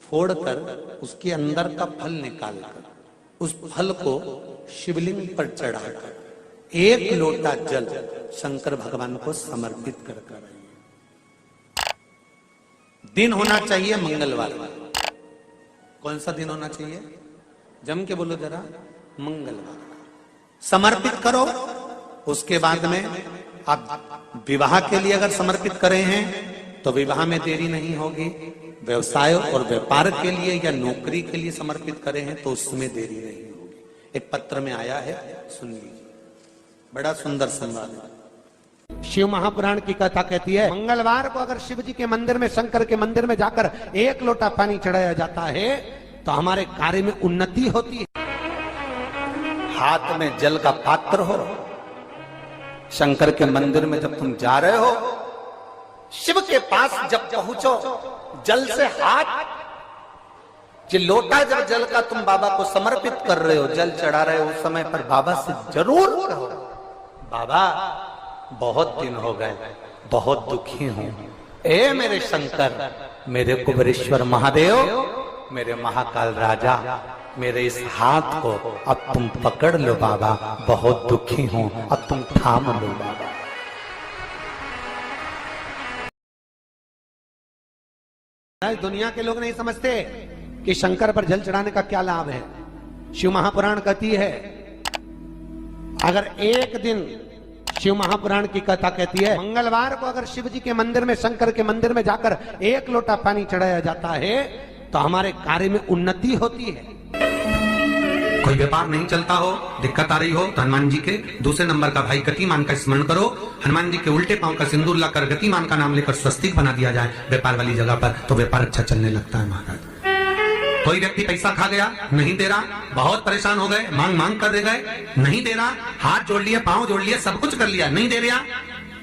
फोड़कर उसके अंदर का फल निकालकर उस फल को शिवलिंग पर चढ़ाकर एक लोटा जल शंकर भगवान को समर्पित कर दिन होना चाहिए मंगलवार। कौन सा दिन होना चाहिए? जम के बोलो जरा, मंगलवार। समर्पित करो। उसके बाद में आप विवाह के लिए अगर समर्पित करे हैं तो विवाह में देरी नहीं होगी। व्यवसाय और व्यापार के लिए या नौकरी के लिए समर्पित करे हैं तो उसमें देरी नहीं होगी। एक पत्र में आया है, सुन लीजिए, बड़ा सुंदर संवाद है। शिव महापुराण की कथा कहती है, मंगलवार को अगर शिव जी के मंदिर में, शंकर के मंदिर में जाकर एक लोटा पानी चढ़ाया जाता है तो हमारे कार्य में उन्नति होती है। हाथ में जल का पात्र हो, शंकर के मंदिर में जब तुम जा रहे हो, शिव के पास जब पहुंचो, जल से हाथ, जो लोटा जब जल का तुम बाबा को समर्पित कर रहे हो, जल चढ़ा रहे हो, उस समय पर बाबा से जरूर कहो, बाबा बहुत दिन हो गए, बहुत दुखी हूं, ए मेरे शंकर, मेरे कुबेरेश्वर महादेव, मेरे महाकाल राजा, मेरे इस हाथ को अब तुम पकड़ लो बाबा, बहुत दुखी हूं, अब तुम थाम लो बाबा। दुनिया के लोग नहीं समझते कि शंकर पर जल चढ़ाने का क्या लाभ है। शिव महापुराण कहती है, अगर एक दिन, शिव महापुराण की कथा कहती है, मंगलवार को अगर शिव जी के मंदिर में, शंकर के मंदिर में जाकर एक लोटा पानी चढ़ाया जाता है तो हमारे कार्य में उन्नति होती है। कोई व्यापार नहीं चलता हो, दिक्कत आ रही हो तो हनुमान जी के दूसरे नंबर का भाई गतिमान का स्मरण करो। हनुमान जी के उल्टे पांव का सिंदूर लाकर गतिमान का नाम लेकर स्वस्तिक बना दिया जाए व्यापार वाली जगह पर, तो व्यापार अच्छा चलने लगता है महाराज। कोई व्यक्ति पैसा खा गया, नहीं दे रहा, बहुत परेशान हो गए, मांग मांग कर दे गए, नहीं दे रहा, हाथ जोड़ लिए, पांव जोड़ लिए, सब कुछ कर लिया, नहीं दे रहा,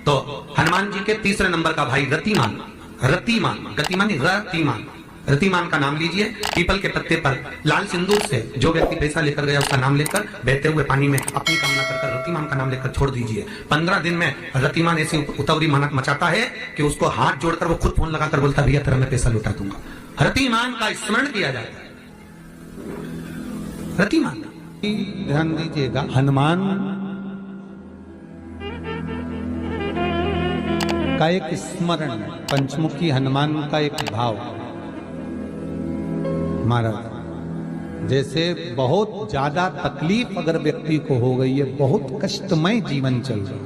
तो हनुमान जी के तीसरे नंबर का भाई रतिमान, रतिमान, गतिमान रतिमान, रतिमान का नाम लीजिए। पीपल के पत्ते पर लाल सिंदूर से जो व्यक्ति पैसा लेकर गया उसका नाम लेकर बहते हुए पानी में अपनी कामना कर रतिमान का नाम लेकर छोड़ दीजिए। 15 दिन में रतिमान ऐसी उतावली मचाता है कि उसको हाथ जोड़कर वो खुद फोन लगाकर बोलता, भैया तेरा मैं पैसा लौटा दूंगा। रतिमान का स्मरण किया जाता है। रतिमान, ध्यान दीजिएगा, हनुमान का एक स्मरण, पंचमुखी हनुमान का एक भाव। महाराज, जैसे बहुत ज्यादा तकलीफ अगर व्यक्ति को हो गई है, बहुत कष्टमय जीवन चल रहा है,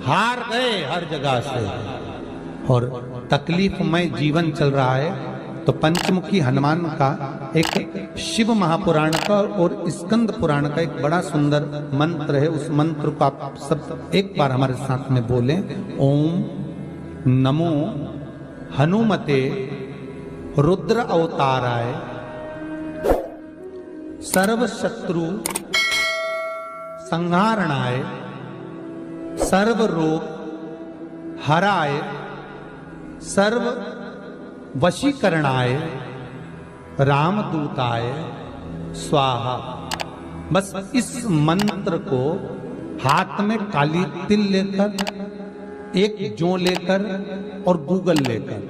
हार गए हर जगह से और तकलीफमय जीवन चल रहा है, तो पंचमुखी हनुमान का एक शिव महापुराण का और स्कंद पुराण का एक बड़ा सुंदर मंत्र है। उस मंत्र को आप सब एक बार हमारे साथ में बोलें। ओम नमो हनुमते रुद्र अवताराय सर्व शत्रु संहारणाय सर्व रोग हराय सर्व वशीकरणाय रामदूताय स्वाहा। बस इस मंत्र को हाथ में काली तिल लेकर, एक जौ लेकर और गूगल लेकर,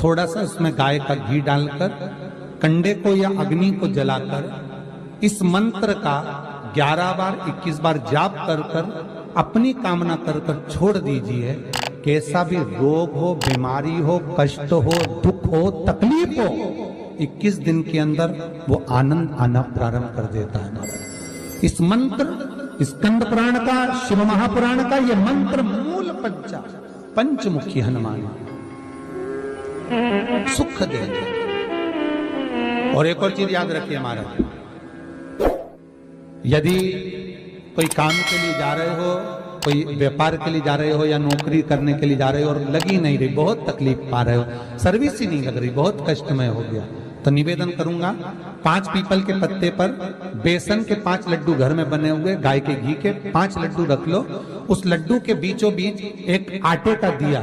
थोड़ा सा उसमें गाय का घी डालकर, कंडे को या अग्नि को जलाकर इस मंत्र का 11 बार 21 बार जाप कर कर अपनी कामना कर कर छोड़ दीजिए। कैसा भी रोग हो, बीमारी हो, कष्ट हो, दुख हो, तकलीफ हो, 21 दिन के अंदर वो आनंद आना प्रारंभ कर देता है। इस मंत्र, स्कंद पुराण का, शिव महापुराण का ये मंत्र मूल पंचमुखी हनुमान सुख देंगे। और एक और चीज याद रखिए महाराज, यदि कोई काम के लिए जा रहे हो, कोई व्यापार के लिए जा रहे हो या नौकरी करने के लिए जा रहे हो और लगी नहीं रही, बहुत तकलीफ पा रहे हो, सर्विस ही नहीं लग रही, बहुत कष्टमय हो गया, तो निवेदन करूंगा 5 पीपल के पत्ते पर बेसन के 5 लड्डू घर में बने हुए, गाय के घी के 5 लड्डू रख लो। उस लड्डू के बीचों बीच एक आटे का दिया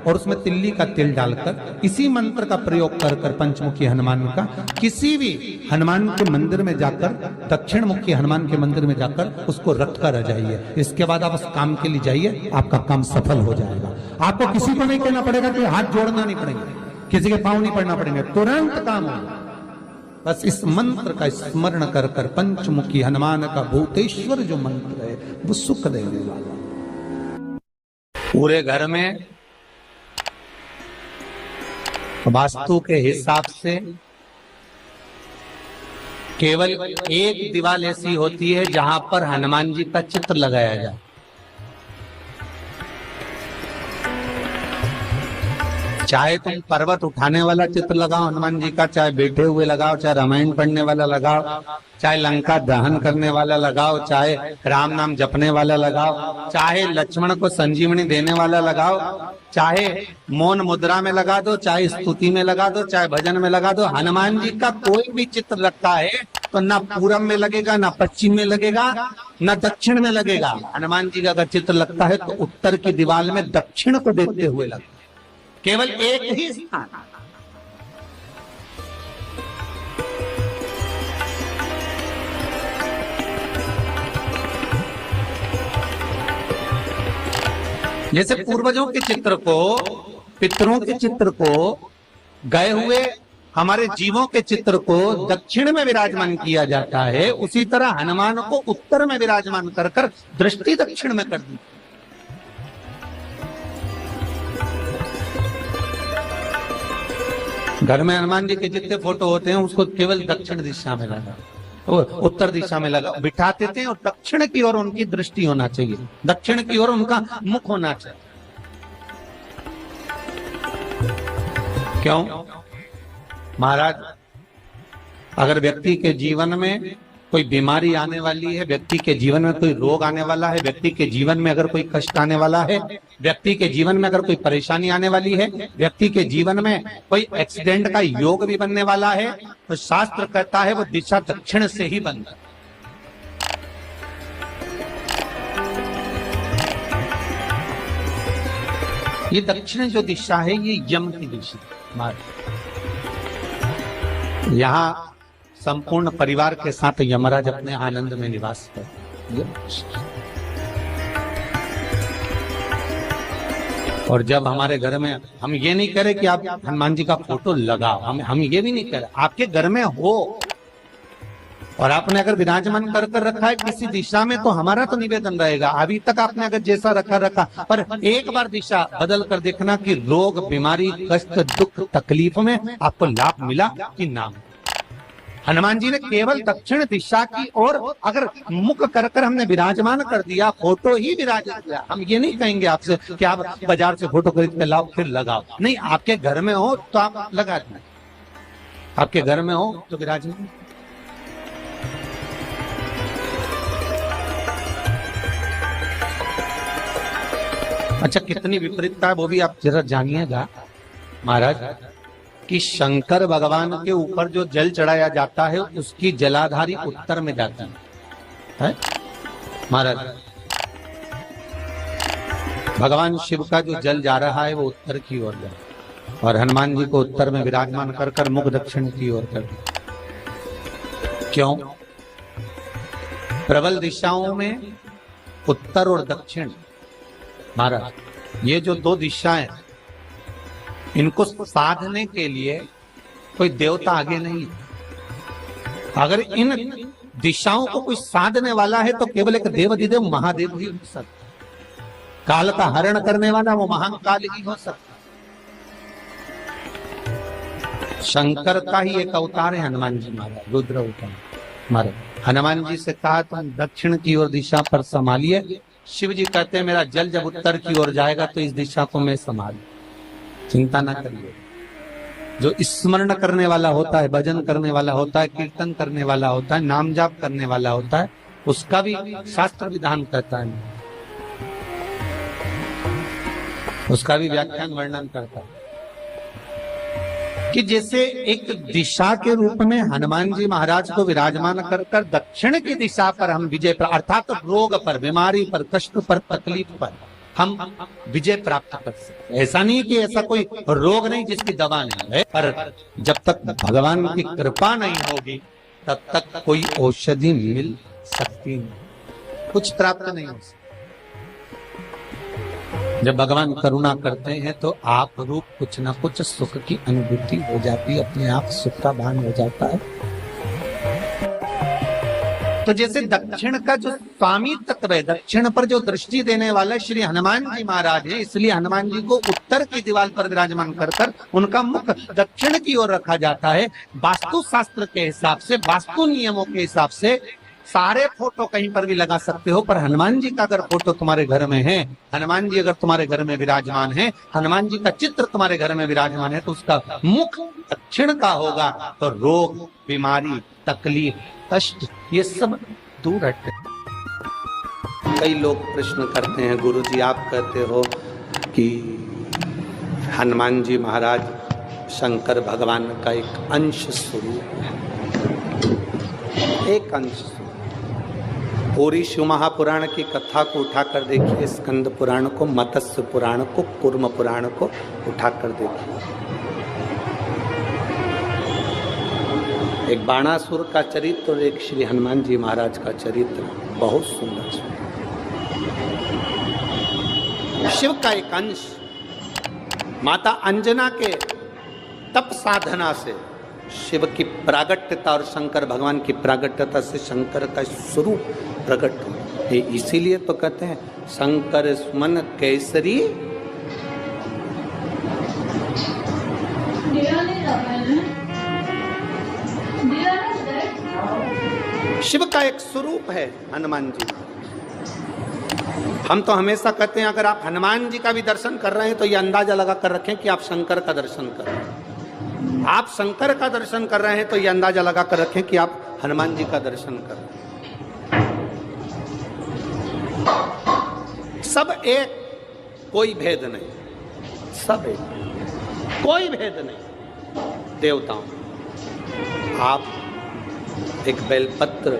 और उसमें तिल्ली का तेल डालकर इसी मंत्र का प्रयोग कर कर पंचमुखी हनुमान का किसी भी हनुमान के मंदिर में जाकर, दक्षिण मुखी हनुमान के मंदिर में जाकर उसको रख कर आ जाइए। इसके बाद आप उस काम के लिए जाइए, आपका काम सफल हो जाएगा। आपको किसी को नहीं कहना पड़ेगा कि हाथ जोड़ना नहीं पड़ेगा, किसी के पांव नहीं पड़ना पड़ेंगे, तुरंत काम होगा। बस इस मंत्र का स्मरण कर कर, पंचमुखी हनुमान का भूतेश्वर जो मंत्र है वो सुख देने वाला। पूरे घर में वास्तु के हिसाब से केवल एक दीवार ऐसी होती है जहां पर हनुमान जी का चित्र लगाया जाए। चाहे तुम पर्वत उठाने वाला चित्र लगाओ हनुमान जी का, चाहे बैठे हुए लगाओ, चाहे रामायण पढ़ने वाला लगाओ, चाहे लंका दहन करने वाला लगाओ, चाहे राम नाम जपने वाला लगाओ, चाहे लक्ष्मण को संजीवनी देने वाला लगाओ, चाहे मौन मुद्रा में लगा दो, चाहे स्तुति में लगा दो, चाहे भजन में लगा दो। हनुमान जी का कोई भी चित्र लगता है तो ना पूरब में लगेगा, ना पश्चिम में लगेगा, ना दक्षिण में लगेगा। हनुमान जी का अगर चित्र लगता है तो उत्तर की दीवार में दक्षिण को देखते हुए लगता है, केवल एक ही स्थान। जैसे पूर्वजों के चित्र को, पितरों के चित्र को, गए हुए हमारे जीवों के चित्र को दक्षिण में विराजमान किया जाता है, उसी तरह हनुमान को उत्तर में विराजमान कर कर दृष्टि दक्षिण में कर दी। घर में हनुमान जी के जितने फोटो होते हैं उसको केवल दक्षिण दिशा में लगा, उत्तर दिशा में लगा बिठाते थे, और दक्षिण की ओर उनकी दृष्टि होना चाहिए, दक्षिण की ओर उनका मुख होना चाहिए। क्यों महाराज? अगर व्यक्ति के जीवन में कोई बीमारी आने वाली है, व्यक्ति के जीवन में कोई रोग आने वाला है, व्यक्ति के जीवन में अगर कोई कष्ट आने वाला है, व्यक्ति के जीवन में अगर कोई परेशानी आने वाली है, व्यक्ति के जीवन में कोई एक्सीडेंट का योग भी बनने वाला है, तो शास्त्र कहता है वो दिशा दक्षिण से ही बनता है। ये दक्षिण जो दिशा है ये यम की दिशा। यहाँ संपूर्ण परिवार के साथ यमराज अपने आनंद में निवास करते। और जब हमारे घर में, हम ये नहीं कह रहे कि आप हनुमान जी का फोटो लगाओ, हम ये भी नहीं कह रहे, आपके घर में हो और आपने अगर विराजमान कर कर रखा है किसी दिशा में, तो हमारा तो निवेदन रहेगा, अभी तक आपने अगर जैसा रखा, पर एक बार दिशा बदल कर देखना कि रोग, बीमारी, कष्ट, दुख, तकलीफ में आपको लाभ मिला कि ना। हनुमान जी ने केवल दक्षिण दिशा की ओर अगर मुख कर कर हमने विराजमान कर दिया, फोटो ही विराजमान किया। हम ये नहीं कहेंगे आपसे कि आप बाजार से फोटो खरीद के लाओ फिर लगाओ, नहीं, आपके घर में हो तो आप लगा दें, आपके घर में हो तो विराजमान। अच्छा, कितनी विपरीतता है वो भी आप जरा जानिएगा महाराज, कि शंकर भगवान के ऊपर जो जल चढ़ाया जाता है उसकी जलाधारी उत्तर में जाती है महाराज। भगवान शिव का जो जल जा रहा है वो उत्तर की ओर जा, और हनुमान जी को उत्तर में विराजमान कर कर मुख दक्षिण की ओर कर दिया। क्यों? प्रबल दिशाओं में उत्तर और दक्षिण महाराज, ये जो दो दिशाएं, इनको साधने के लिए कोई देवता आगे नहीं। अगर इन दिशाओं को कोई साधने वाला है तो केवल एक देवाधिदेव महादेव ही हो सकता। काल का हरण करने वाला वो महाकाल ही हो सकता। शंकर का ही एक अवतार है हनुमान जी महाराज, रुद्र अवतार महाराज। हनुमान जी से कहा तुम दक्षिण की ओर दिशा पर संभालिए, शिव जी कहते हैं मेरा जल जब उत्तर की ओर जाएगा तो इस दिशा को मैं संभालूं, चिंता ना करिए। जो स्मरण करने वाला होता है, भजन करने वाला होता है, कीर्तन करने वाला होता है, नाम जाप करने वाला होता है, उसका भी शास्त्र विधान कहता है, उसका भी व्याख्यान वर्णन करता है कि जैसे एक दिशा के रूप में हनुमान जी महाराज को विराजमान कर कर दक्षिण की दिशा पर हम विजय पर, अर्थात रोग पर, बीमारी पर, कष्ट पर, तकलीफ पर हम विजय प्राप्त कर सकते। ऐसा नहीं कि ऐसा कोई रोग नहीं जिसकी दवा नहीं है, पर जब तक भगवान की कृपा नहीं होगी तब तक कोई औषधि मिल सकती नहीं, कुछ प्राप्त नहीं हो सकता। जब भगवान करुणा करते हैं तो आप रूप कुछ ना कुछ सुख की अनुभूति हो जाती है, अपने आप सुख का भान हो जाता है। तो जैसे दक्षिण का जो स्वामी तत्व है, दक्षिण पर जो दृष्टि देने वाला श्री हनुमान जी महाराज है, इसलिए हनुमान जी को उत्तर की दीवार पर विराजमान कर उनका मुख दक्षिण की ओर रखा जाता है। वास्तु शास्त्र के हिसाब से, वास्तु नियमों के हिसाब से सारे फोटो कहीं पर भी लगा सकते हो, पर हनुमान जी का अगर फोटो तुम्हारे घर में है, हनुमान जी अगर तुम्हारे घर में विराजमान है, हनुमान जी का चित्र तुम्हारे घर में विराजमान है, तो उसका मुख दक्षिण का होगा, तो रोग, बीमारी, तकलीफ, कष्ट ये सब दूर हटते। कई लोग प्रश्न करते हैं, गुरुजी आप कहते हो कि हनुमान जी महाराज शंकर भगवान का एक अंश स्वरूप है, एक अंश स्वरूप। पूरी शिव महापुराण की कथा को उठाकर देखिए, स्कंद पुराण को, मत्स्य पुराण को, कूर्म पुराण को उठाकर देखिए। एक बाणासुर का चरित्र और एक श्री हनुमान जी महाराज का चरित्र बहुत सुंदर शिव का एक अंश माता अंजना के तप साधना से शिव की प्रागट्यता और शंकर भगवान की प्रागट्यता से शंकर का स्वरूप प्रकट हो। इसीलिए तो कहते हैं शंकर सुमन केसरी। शिव का एक स्वरूप है हनुमान जी। हम तो हमेशा कहते हैं अगर आप हनुमान जी का भी दर्शन कर रहे हैं तो ये अंदाजा लगा कर रखें कि आप शंकर का दर्शन कर रहे हैं। आप शंकर का दर्शन कर रहे हैं तो ये अंदाजा लगा कर रखें कि आप हनुमान जी का दर्शन कर रहे हैं। सब एक, कोई भेद नहीं, सब एक, कोई भेद नहीं। देवताओं, आप एक बेलपत्र,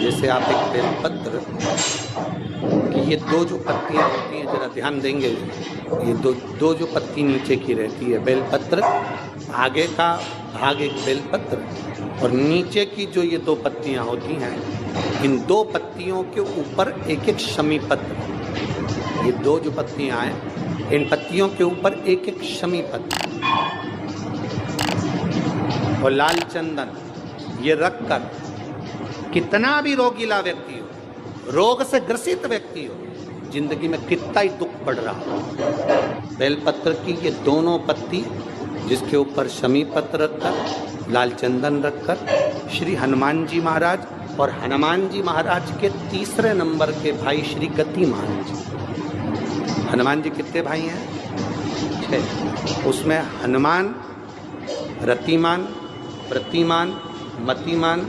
जैसे आप एक बेलपत्र कि ये दो जो पत्तियां होती हैं, जरा ध्यान देंगे, ये दो जो पत्ती नीचे की रहती है बेलपत्र, आगे का भाग एक बेलपत्र और नीचे की जो ये दो पत्तियां होती हैं, इन दो पत्तियों के ऊपर एक एक शमी पत्र। ये दो जो पत्तियां हैं, इन पत्तियों के ऊपर एक एक शमी पत्र और लाल चंदन ये रखकर कितना भी रोगीला व्यक्ति हो, रोग से ग्रसित व्यक्ति हो, जिंदगी में कितना ही दुख पड़ रहा हो, बेलपत्र की ये दोनों पत्ती जिसके ऊपर शमी पत्र रखकर, लाल चंदन रखकर श्री हनुमान जी महाराज और हनुमान जी महाराज के तीसरे नंबर के भाई श्री गतिमान जी। हनुमान जी कितने भाई हैं? 6। उसमें हनुमान, रतिमान, प्रतिमान, मतिमान,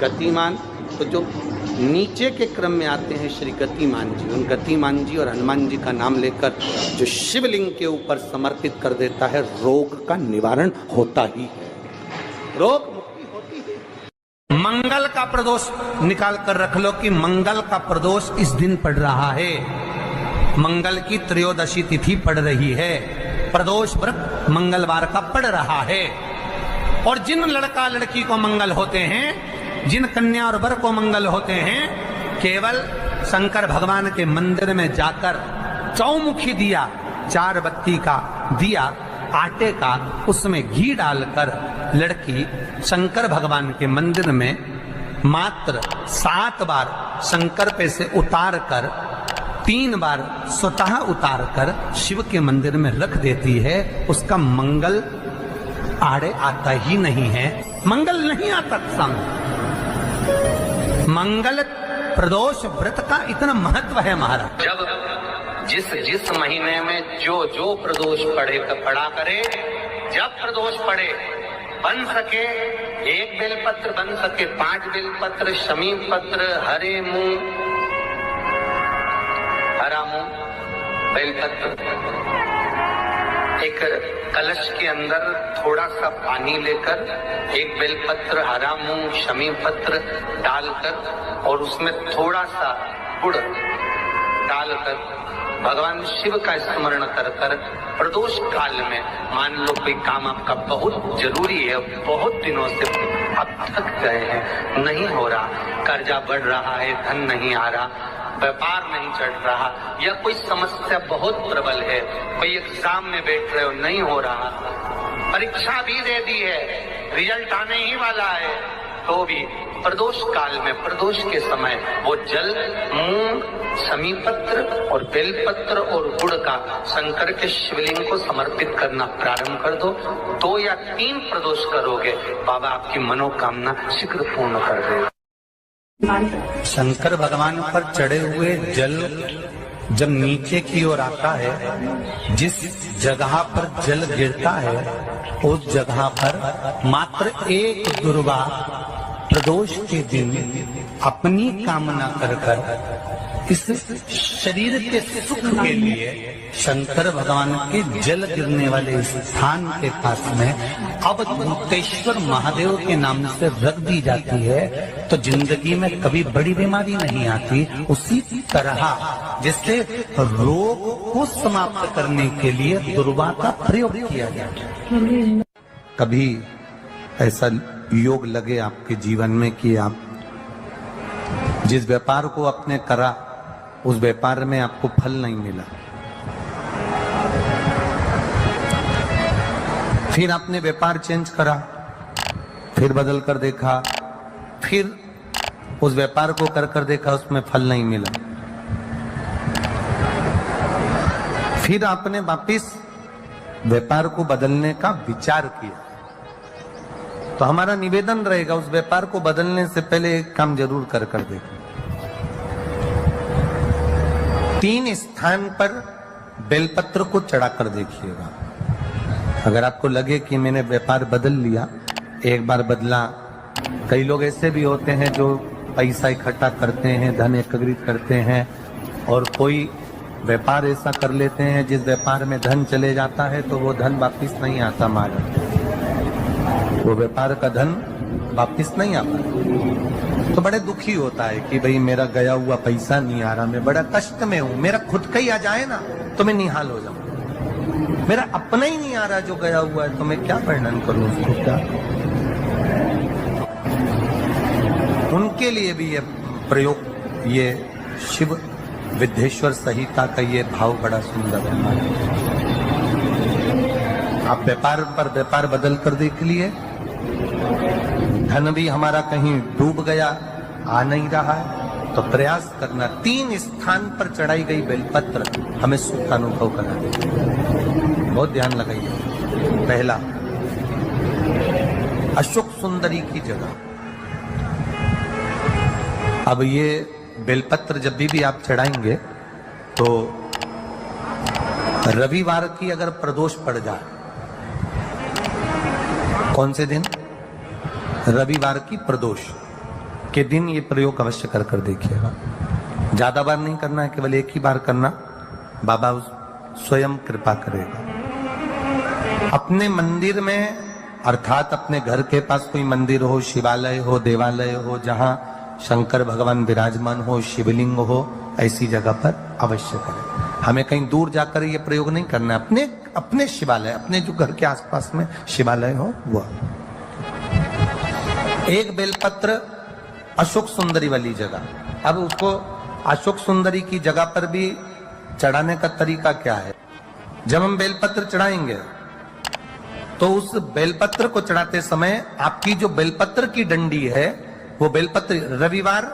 गतिमान, तो जो नीचे के क्रम में आते हैं श्री गतिमान जी, उन गतिमान जी और हनुमान जी का नाम लेकर जो शिवलिंग के ऊपर समर्पित कर देता है, रोग का निवारण होता ही है, रोग मुक्ति होती है। मंगल का प्रदोष निकाल कर रख लो कि मंगल का प्रदोष इस दिन पड़ रहा है, मंगल की त्रयोदशी तिथि पड़ रही है, प्रदोष व्रत मंगलवार का पड़ रहा है। और जिन लड़का लड़की को मंगल होते हैं, जिन कन्या और वर को मंगल होते हैं, केवल शंकर भगवान के मंदिर में जाकर चौमुखी दिया, 4 बत्ती का दिया आटे का, उसमें घी डालकर लड़की शंकर भगवान के मंदिर में मात्र 7 बार शंकर पे से उतार कर 3 बार स्वतः उतार कर शिव के मंदिर में रख देती है, उसका मंगल आड़े आता ही नहीं है, मंगल नहीं आता सामने। मंगल प्रदोष व्रत का इतना महत्व है महाराज। जब जिस महीने में जो प्रदोष पड़ा करे, जब प्रदोष पड़े, बन सके 1 बेलपत्र, बन सके 5 बेलपत्र, शमी पत्र, हरे मूंग, हरा मूंग, बेलपत्र, एक कलश के अंदर थोड़ा सा पानी लेकर 1 बेलपत्र, हरा मूंग, शमी पत्र डालकर और उसमें थोड़ा सा गुड़ डालकर भगवान शिव का स्मरण कर कर प्रदोष काल में, मान लो कोई काम आपका बहुत जरूरी है, बहुत दिनों से आप थक गए हैं, नहीं हो रहा, कर्जा बढ़ रहा है, धन नहीं आ रहा, व्यापार नहीं चढ़ रहा, या कोई समस्या बहुत प्रबल है, कोई एग्जाम में बैठ रहे हो नहीं हो रहा, परीक्षा भी दे दी है, रिजल्ट आने ही वाला है, तो भी प्रदोष काल में, प्रदोष के समय वो जल मूंग, समीपत्र और बेलपत्र और गुड़ का शंकर के शिवलिंग को समर्पित करना प्रारंभ कर दो। 2 या 3 प्रदोष करोगे, बाबा आपकी मनोकामना शीघ्र पूर्ण कर देगा। शंकर भगवान पर चढ़े हुए जल जब नीचे की ओर आता है, जिस जगह पर जल गिरता है उस जगह पर मात्र एक दुर्वा प्रदोष के दिन अपनी कामना कर इस शरीर के सुख के लिए शंकर भगवान के जल गिरने वाले स्थान के पास में अवधूतेश्वर महादेव के नाम से रख दी जाती है, तो जिंदगी में कभी बड़ी बीमारी नहीं आती। उसी तरह जिससे रोग को समाप्त करने के लिए दुर्वा का प्रयोग किया जाता है। कभी ऐसा योग लगे आपके जीवन में कि आप जिस व्यापार को आपने करा उस व्यापार में आपको फल नहीं मिला, फिर आपने व्यापार चेंज करा, फिर बदल कर देखा, फिर उस व्यापार को कर देखा, उसमें फल नहीं मिला, फिर आपने वापिस व्यापार को बदलने का विचार किया, तो हमारा निवेदन रहेगा उस व्यापार को बदलने से पहले एक काम जरूर कर देखो। 3 स्थान पर बेलपत्र को चढ़ाकर देखिएगा। अगर आपको लगे कि मैंने व्यापार बदल लिया, एक बार बदला, कई लोग ऐसे भी होते हैं जो पैसा इकट्ठा करते हैं, धन एकत्रित करते हैं, और कोई व्यापार ऐसा कर लेते हैं जिस व्यापार में धन चले जाता है तो वो धन वापिस नहीं आता, वो व्यापार का धन वापिस नहीं आता, तो बड़े दुखी होता है कि भाई मेरा गया हुआ पैसा नहीं आ रहा, मैं बड़ा कष्ट में हूं, मेरा खुद का ही आ जाए ना तो मैं निहाल हो जाऊं, मेरा अपना ही नहीं आ रहा जो गया हुआ है, तो मैं क्या वर्णन करूं उसको, क्या। उनके लिए भी ये प्रयोग, ये शिव विद्येश्वर संहिता का ये भाव बड़ा सुंदर है। आप व्यापार पर व्यापार बदल कर देख लिए, धन भी हमारा कहीं डूब गया, आ नहीं रहा है, तो प्रयास करना 3 स्थान पर चढ़ाई गई बेलपत्र हमें सुख का अनुभव करा देगी। बहुत ध्यान लगाइए। पहला, अशोक सुंदरी की जगह। अब ये बेलपत्र जब भी आप चढ़ाएंगे तो रविवार की अगर प्रदोष पड़ जाए, कौन से दिन? रविवार की प्रदोष के दिन ये प्रयोग अवश्य कर देखिएगा। ज्यादा बार नहीं करना है, केवल एक ही बार करना, बाबा स्वयं कृपा करेगा। अपने मंदिर में, अर्थात अपने घर के पास कोई मंदिर हो, शिवालय हो, देवालय हो, जहां शंकर भगवान विराजमान हो, शिवलिंग हो, ऐसी जगह पर अवश्य करें। हमें कहीं दूर जाकर ये प्रयोग नहीं करना है, अपने शिवालय, अपने जो घर के आसपास में शिवालय हो वो। एक बेलपत्र अशोक सुंदरी वाली जगह। अब उसको अशोक सुंदरी की जगह पर भी चढ़ाने का तरीका क्या है? जब हम बेलपत्र चढ़ाएंगे तो उस बेलपत्र को चढ़ाते समय आपकी जो बेलपत्र की डंडी है, वो बेलपत्र, रविवार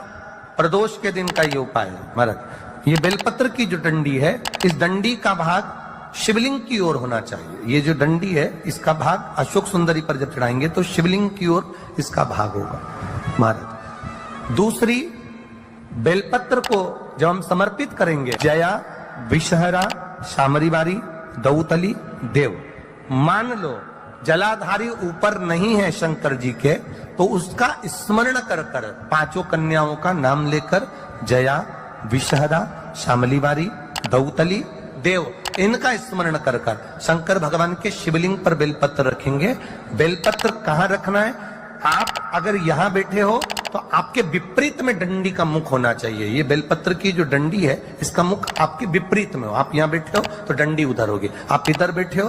प्रदोष के दिन का ये उपाय है महाराज। ये बेलपत्र की जो डंडी है, इस डंडी का भाग शिवलिंग की ओर होना चाहिए। ये जो डंडी है, इसका भाग अशोक सुंदरी पर जब चढ़ाएंगे तो शिवलिंग की ओर इसका भाग होगा महाराज। दूसरी, बेलपत्र को जब हम समर्पित करेंगे, जया, विषहरा, शामरीवारी, दौतली, देव, मान लो जलाधारी ऊपर नहीं है शंकर जी के, तो उसका स्मरण कर 5 कन्याओं का नाम लेकर जया, विषहरा, शामलीवारी, दौतली, देव, इनका स्मरण कर शंकर भगवान के शिवलिंग पर बेलपत्र रखेंगे। बेलपत्र कहां रखना है? आप अगर यहां बैठे हो तो आपके विपरीत में डंडी का मुख होना चाहिए। ये बेलपत्र की जो डंडी है, इसका मुख आपके विपरीत में हो। आप यहां बैठे हो तो डंडी उधर होगी, आप इधर बैठे हो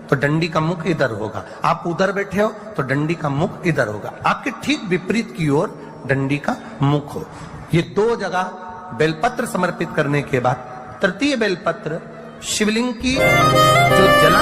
तो डंडी का मुख इधर होगा, आप उधर बैठे हो तो डंडी का मुख इधर होगा। आपके ठीक विपरीत की ओर डंडी का मुख हो। ये 2 जगह बेलपत्र समर्पित करने के बाद तृतीय बेलपत्र शिवलिंग की जो जला